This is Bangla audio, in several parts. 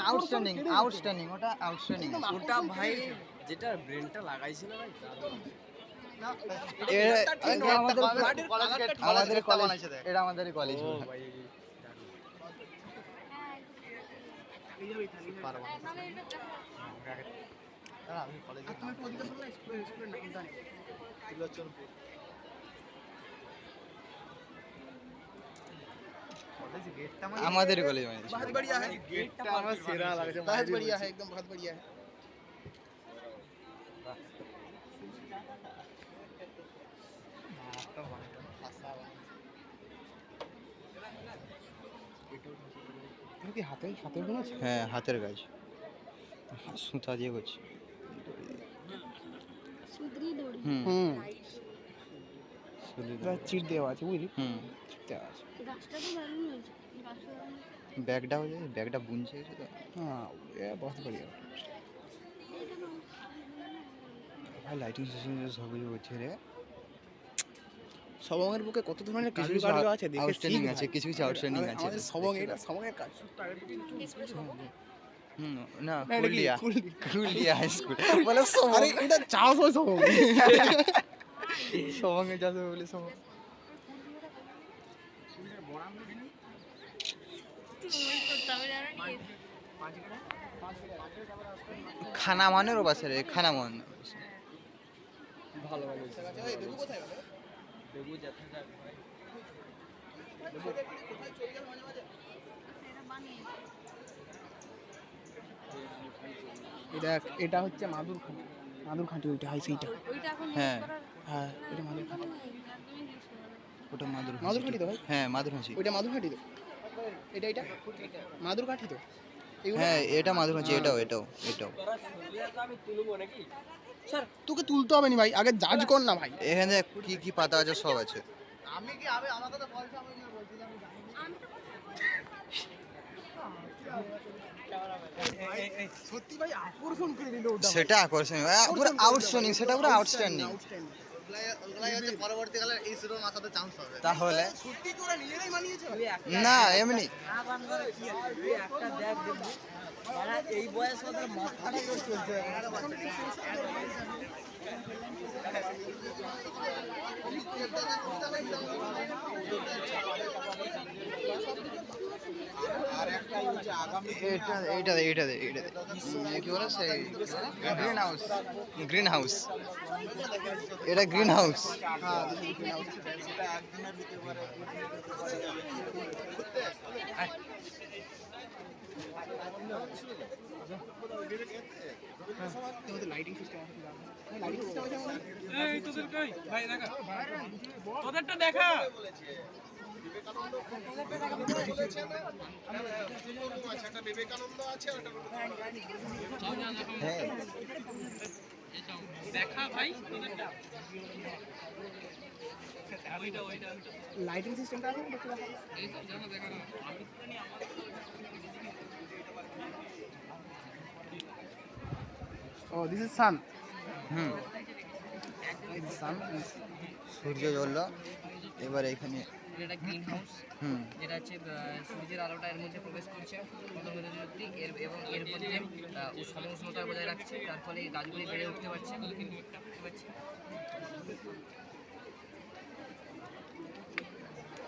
আউটস্ট্যান্ডিং আউটস্ট্যান্ডিং ওটা আউটস্ট্যান্ডিং ওটা ভাই যেটা ব্রেনটা লাগাইছিল ভাই আমাদের কলেজ, এটা আমাদের কলেজ ভাই আমাদের কলেज মানে बहुत बढ़िया है गेटটা আমার সেরা লাগছে बहुत बढ़िया है एकदम बहुत बढ़िया है কি হাতের হাতের কোনো আছে হ্যাঁ হাতের কাজ সুতা দিয়ে করছি সুদরি দড়ি হুম সুলি চিট দেওয়া আছে বুঝলি হুম চিট দেওয়া আছে গাছটা তো দারুণ হয়েছে গাছটা দারুণ ব্যাগটা হয়ে যায়, ব্যাগটা বুনছে গেছে তো हाँ ये बहुत बढ़िया ভাই লাইটিং সিস্টেম সব কিছু করছে রে সবংয়ের বুকে কত ধরনের কিছু কারুকার্য আছে দেখে আউটস্ট্যান্ডিং শিখ আছে, ভাই। কিছু কিছু আউটস্ট্যান্ডিং আছে আমাদের সবং এটা সবংয়ের কাজ হুম না না, এটা কি? কুলিয়া কুলিয়া। কুলিয়া হাই স্কুল বলে সবং আরে এটা চাষ হয় সবং সবঙ্গে যাবে বলে সব খানা মানের পাশে রে খানা মান ভালো ভালো এই বেবু কোথায় গেল বেবু যেতে যাক ভাই এটা এটা হচ্ছে মাদুর খাঁটি ওইটা হাই সেইটা ওইটা এখন হ্যাঁ হ্যাঁ এটা মাদুর খাঁটি একদমই ইউজ করা না। ওটা মাদুর মাদুর কাঠি তো ভাই হ্যাঁ মাদুর হাসি ওইটা মাদুর কাঠি তো এটা এটা মাদুর কাঠি তো এগুলো হ্যাঁ এটা মাদুর হাসি এটাও এটাও এটাও আমি তুলবো নাকি স্যার তোকে তুলতে হবে না ভাই আগে জাজ কর না ভাই এখানে কি কি পাতা আছে সব আছে আমি কি আমাকে তো পয়সা আমি বলছিলাম সত্যি ভাই আকর্ষণ করে দিল ওটা সেটা আকর্ষণীয় পুরো আউটস্ট্যান্ডিং সেটা পুরো আউটস্ট্যান্ডিং ওগুলাই হচ্ছে পরবর্তীকালে এই সিরোর মাথাতে চান্স হবে তাহলে সত্যি করে নিজেরাই মানিয়েছে না এমনি একটা দেখ দেখবি এই বয়স ওদের মাথাটা চলছে আর একটা হচ্ছে আগামী এইটা কি বলে সেই গ্রিন হাউস এটা গ্রিন হাউস সেটা একদিনের দিতে পারে লাইটিং সিস্টেম আছে লাইটিং সিস্টেম আছে এই তোদের কই ভাই দেখা তোদেরটা দেখা বিবেকানন্দ আছে হ্যাঁ দেখা ভাই তোদেরটা ওইটা ওইটা লাইটিং সিস্টেমটা আছে দেখতে দেখা এই তো জানা দেখা না আমি তো জানি ও দিস ইজ সান হুম সান সূর্য জ্বললো এবার এখানে এটা গ্রিন হাউস হুম যেটা হচ্ছে সূর্যের আলোটা এর মধ্যে প্রবেশ করছে এর এবং এর মধ্যে সমউষ্ণতা বজায় রাখছে তার ফলে এই গাছগুলি বেড়ে উঠতে পারছে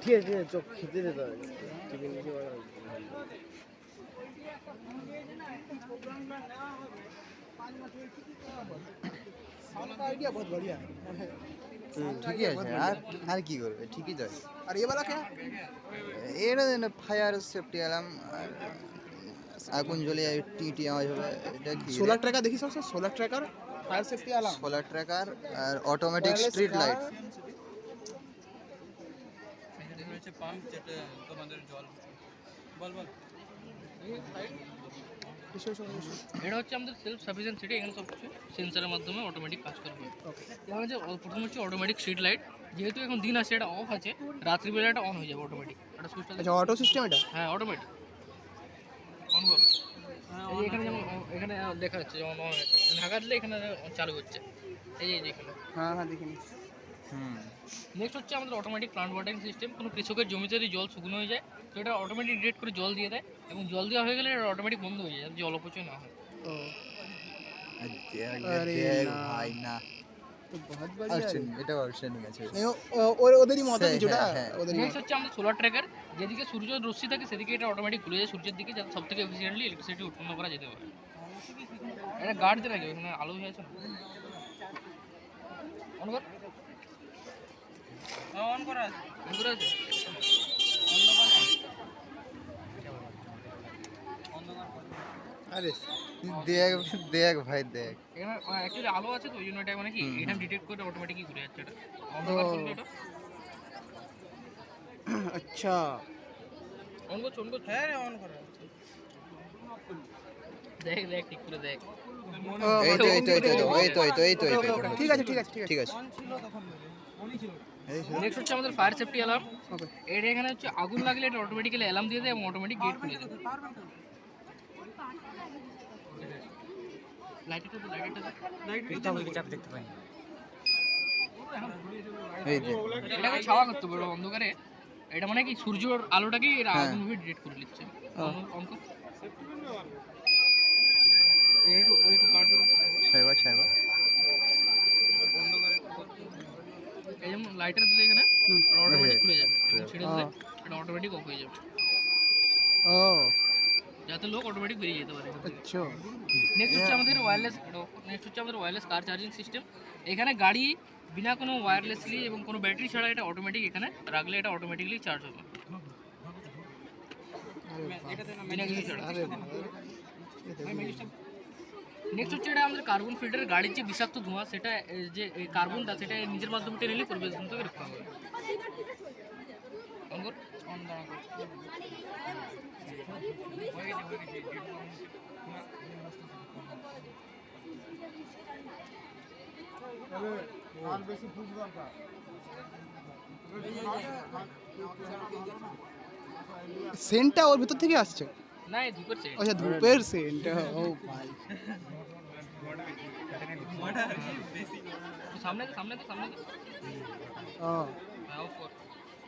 ঠিক আছে চোখ খেতে দিতে হবে आइडिया बहुत बढ़िया है ঠিকই আছে আর কি করবে ঠিকই তো আছে और ये वाला क्या এটা ফায়ার সেফটি অ্যালার্ম আর আগুন জ্বলে টি আওয়াজ হবে এটা কি सोलर ट्रैकर देखी सबसे solar tracker fire safety alarm solar tracker আর অটোমেটিক স্ট্রিট লাইট এটা হচ্ছে পাম্প যেটা তোমাদের জল বল বল এটা হচ্ছে আমাদের সেলফ সাফিসিয়েন্ট সিটি এখানে সব কিছু সেন্সরের মাধ্যমে অটোমেটিক কাজ করবে এখানে যে প্রথম হচ্ছে অটোমেটিক স্ট্রিট লাইট যেহেতু এখন দিন আছে এটা অফ আছে রাত্রিবেলা এটা অন হয়ে যাবে অটোমেটিক এটা সুইচটা अच्छा ऑटो सिस्टम है হ্যাঁ অটোমেটিক অন কর এখানে দেখা যাচ্ছে যেমন ঢাকা দিলে এখানে চালু হচ্ছে, এই যে এখানে। হ্যাঁ হ্যাঁ দেখে নিচ্ছি। হুম। নেক্সট হচ্ছে আমাদের অটোমেটিক প্লান্ট ওয়াটারিং সিস্টেম। কোনো কৃষকের জমিতে যদি জল শুকনো হয়ে যায় তো এটা অটোমেটিক ডিটেক্ট করে জল দিয়ে দেয়, এবং জল দেওয়া হয়ে গেলে এটা অটোমেটিক বন্ধ হয়ে যায় যাতে জল অপচয় না হয়। ও আর আরে দেখ না। ভাই না, তো বহুত बढ़िया है। এটা আউটস্ট্যান্ডিং আছে। ওদেরই মতো সেই, কিছুটা হ্যাঁ, হ্যাঁ। ওদেরই নেক্সট মতো। হচ্ছে আমাদের সোলার ট্র্যাকার, যেদিকে সূর্য রশ্মি থাকে সেদিকে এটা অটোমেটিক ঘুরে যায় সূর্যের দিকে, যাতে সব থেকে এফিসিয়েন্টলি ইলেকট্রিসিটি উৎপন্ন করা যেতে পারে। এটা গার্ড দিয়ে রাখবে, এখানে আলো হয়ে আছে না, অন কর, অন করা আছে, অন করা আছে। আরে দেখ দেখ ভাই দেখ। এখানে অ্যাকচুয়ালি আলো আছে তো ওই জন্য এটা মানে কি এটা ডিটেক্ট করে অটোমেটিকই ঘুরে যাচ্ছে। এটা অন্ধকার করলে এটা আচ্ছা অন করছো, অন করছো, হ্যাঁ অন করা। দেখ দেখ ঠিক করে দেখ। এই তো এই তো এই তো এই তো এই তো এই তো এই তো ওকে, ঠিক আছে ঠিক আছে ঠিক আছে ঠিক আছে। এই ছিল। নেক্সট হচ্ছে আমাদের ফায়ার সেফটি অ্যালার্ম। ওকে এটা এখানে হচ্ছে আগুন লাগলে এটা অটোমেটিক্যালি অ্যালার্ম দিয়ে দেয় এবং অটোমেটিক গেট খুলে দেয়। লাইটটা তো লাইটটা দেখতে পাই। এই যে এটাকে ছাওয়া করতে পারো অন্ধকারে, এটা মানে কি সূর্যের আলোটাকে এরা হ্যাঁ। আগুন ভাবে ডিটেক্ট করে নিচ্ছে। অঙ্ক একটু কাট দিন। ছাইবা ছাইবা। এই যেমন লাইটার দিলে এখানে হুম। অটোমেটিক খুলে যাবে এবং ছেড়ে দিলে হ্যাঁ। এটা অটোমেটিক অফ হয়ে যাবে, ও যাতে লোক অটোমেটিক বেরিয়ে যেতে পারে। আচ্ছা নেক্সট হচ্ছে আমাদের ওয়্যারলেস কার চার্জিং সিস্টেম। এখানে গাড়ি বিনা কোনো ওয়্যারলেসলি এবং কোনো ব্যাটারি ছাড়া এটা অটোমেটিক এখানে রাখলে এটা অটোমেটিকলি চার্জ হবে বিনা কিছু ছাড়া। আরে নেক্সট হচ্ছে এটা আমাদের কার্বন ফিল্টার। গাড়ির যে বিষাক্ত ধোঁয়া সেটা যে কার্বনটা সেটা নিজের মাধ্যমে টেনে নিলে পরিবেশ দূষণ থেকে রক্ষা হবে। অঙ্কর অন দাঁড়া কর। সেন্টটা ওর ভিতর থেকে আসছে। না এই ধূপের সেট। আচ্ছা ধূপের সেন্ট ও ভাই সামনে তো সামনে তো সামনে তো ও হ্যাঁ, off কর।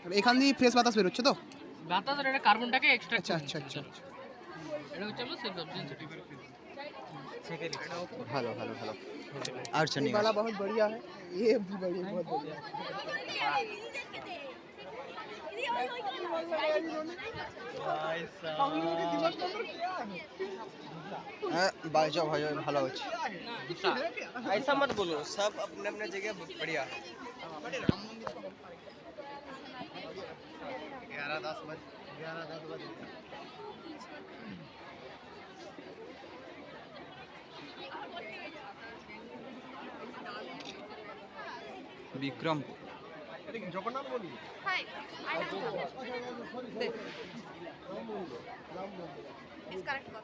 আর এখান দিয়ে ফ্রেশ বাতাস বেরোচ্ছে তো। বাতাস আর এটা কার্বনটাকে এক্সট্রাক্ট আচ্ছা আচ্ছা আচ্ছা আচ্ছা। এটা হচ্ছে আমাদের সেলফ সাফিসিয়েন্সি। ভালো ভালো ভালো আউটস্ট্যান্ডিং वाला बहुत बढ़िया है, ये भी बढ़िया बहुत बढ़िया। বাজা ভাই ভালো হচ্ছে। ऐसा मत बोलो, सब अपने अपने जगह बढ़िया है। Bikrampur. Hi, I am Disconnect কর।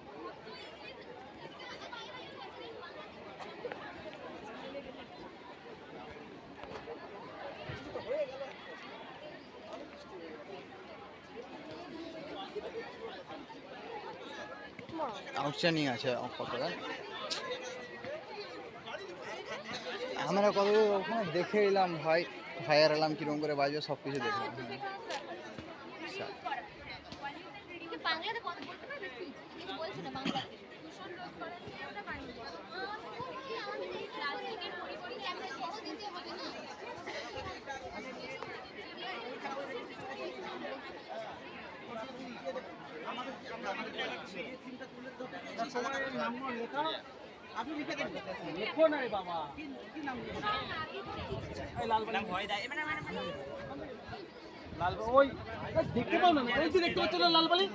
আউটস্ট্যান্ডিং আছে কতটা। আমরা কত ওখানে দেখে এলাম ভাই, ফায়ার এলাম কিরকম করে বাজবে সব কিছু দেখলাম। বাংলাতে কথা বলতে পারবে তুই? তুমি বলছো না বাংলাতে। দূষণ রোধ করার জন্য আমরা পানি দেবো। আমাদের এই প্লাস্টিকের পরিবর্তে আমরা কিছু দিতে হবে না। দেখতে পাও না, ওই যে দেখতে পাচ্ছ না লাল বালি,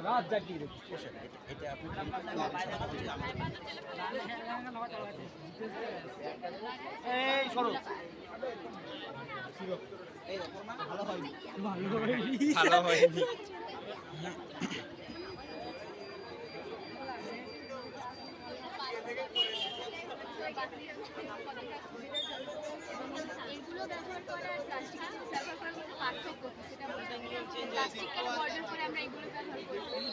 রাত জাগিয়ে দেখছি। এই সরো ভালো হয়নি। এগুলো ব্যবহার করা আর প্লাস্টিক ব্যবহার করার মধ্যে পার্থক্য কি সেটা বলতে প্লাস্টিক কেন বর্জন করে আমরা এগুলো ব্যবহার করি?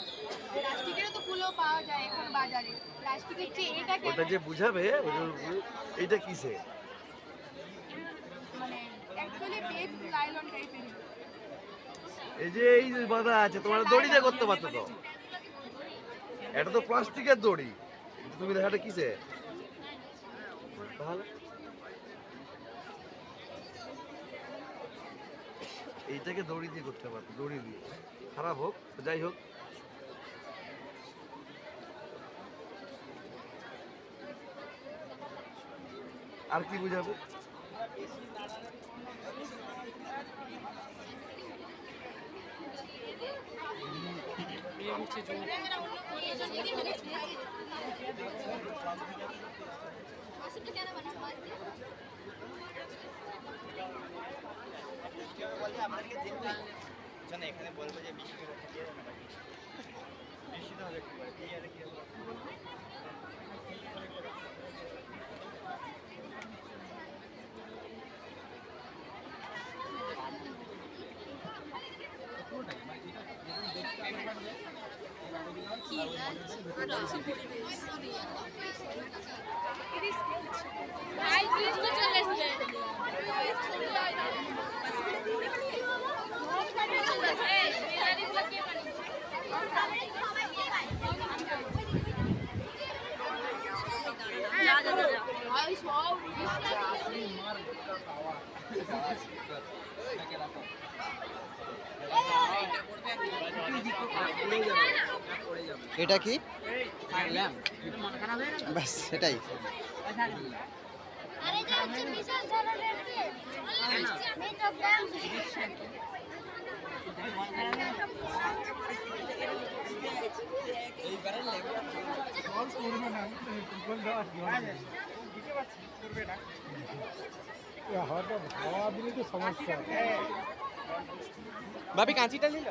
প্লাস্টিকেরও তো কুলো পাওয়া যায় এখন বাজারে প্লাস্টিকের চেয়ে এটা কেন ওটা যে বুঝাবে এইটা কিসে? মানে অ্যাকচুয়ালি টেপ লাইলন টাইপের এই যে এই যে বাঁধা আছে, তোমার দড়ি দিয়ে করতে পারতো তো। এটা তো প্লাস্টিকের দড়ি, তুমি দেখাটা কিসে? তাহলে এইটাকে দড়ি দিয়ে করতে পারতো, দড়ি দিয়ে। খারাপ হোক যাই হোক, আর কি বুঝাবে? ভাই প্লিজ তো চলে আসবে এটা কি? ব্যাস সেটাই। আরে যে হচ্ছে বিশেষ ধরনের মিট অফ দ্যাম ভাবি কাঁচিটা নিল।